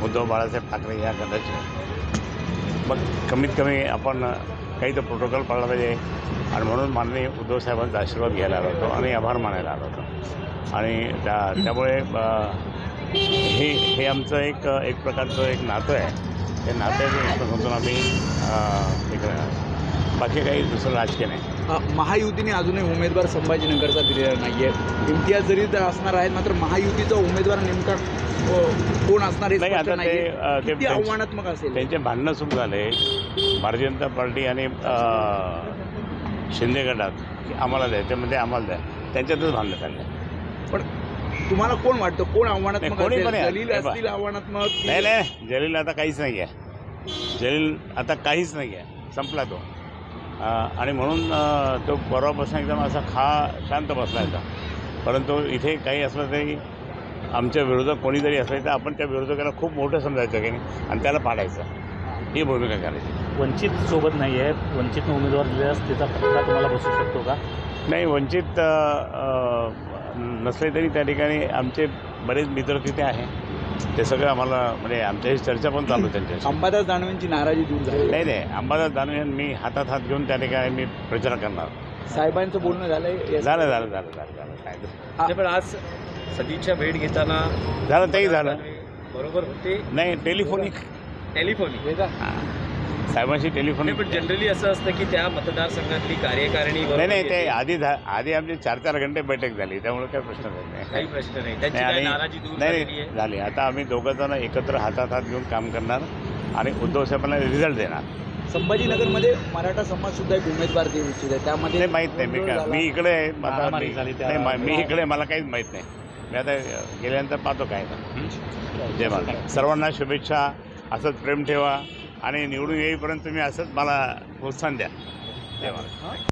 उद्धव बाळासाहेब ठाकरे या गटाचे, मग कमीत कमी आपण काही तर प्रोटोकॉल पाळला पाहिजे आणि म्हणून माननीय उद्धव साहेबांचा आशीर्वाद घ्यायला आलो होतो आणि आभार मानायला आलो होतो आणि त्यामुळे हे आमचं एक प्रकारचं एक नातं आहे. त्या नात्यातून आम्ही बाकी काही दुसरं राजकीय नाही. महायुतीने अजूनही उमेदवार संभाजीनगरचा दिलेला नाही आहे. इम्तियाज जरी तर असणार आहेत, मात्र महायुतीचा उमेदवार नेमका कोण असणार नाही. आता ते आव्हानात्मक असेल. त्यांचे भांडणं सुरू झाले भारतीय जनता पार्टी आणि शिंदे गटात आम्हाला द्या, त्यामध्ये आम्हाला द्या, त्यांच्यातच भांडणं चालले. पण तुम्हाला कोण वाटतं कोण आव्हानात्मक कोणी पण जलील असतील आव्हानात्मक? नाही, जलील आता काहीच नाही आहे. जलील आता काहीच नाही आहे, संपला तो. आणि म्हणून तो परवापासून एकदम असा शांत बसला होता. परंतु इथे काही असलं तरी आमच्या विरोधक कोणी जरी असलं तर आपण त्या विरोधकाला खूप मोठं समजायचं की नाही आणि त्याला पाडायचं, ही भूमिका करायची. वंचित सोबत नाही आहे, वंचितनं उमेदवार दिल्यास त्याचा फटका तुम्हाला बसू शकतो का? नाही, वंचित नसले तरी त्या ठिकाणी आमचे बरेच मित्र तिथे आहे. ते सगळं आम्हाला म्हणजे आमच्याशी चर्चा पण चालू त्यांच्याशी. अंबादास दानवेंची नाराजी दूर झाली? नाही, अंबादास दानवे मी हातात हात घेऊन त्या ठिकाणी मी प्रचार करणार. साहेबांचं बोलणं झालं काय पण आज सदिच्छा भेट घेताना झालं तेही झालं बरोबर होते. नाही, टेलिफोनिक साहेबांशी टेलिफोनिक. पण जनरली असं असतं की त्या मतदारसंघातली कार्यकारिणी नाही ते आधी आमची 4-4 घंटे बैठक झाली, त्यामुळे काही प्रश्न नाही. काही प्रश्न नाही, त्यांची काही नाराजी दूर नाही झाली. आता आम्ही दोघंजण एकत्र हातात हात घेऊन काम करणार आणि उद्धव साहेबांना रिझल्ट देणार. संभाजीनगरमध्ये मराठा समाज सुद्धा एक उमेदवार देऊ इच्छित आहे, त्यामध्ये माहीत नाही. मी इकडे मी इकडे, मला काहीच माहीत नाही. मी आता गेल्यानंतर पाहतो काय. जय महाराज. सर्वांना शुभेच्छा. असंच प्रेम ठेवा आणि निवडून येईपर्यंत तुम्ही असंच मला प्रोत्साहन द्या. जय महाराज.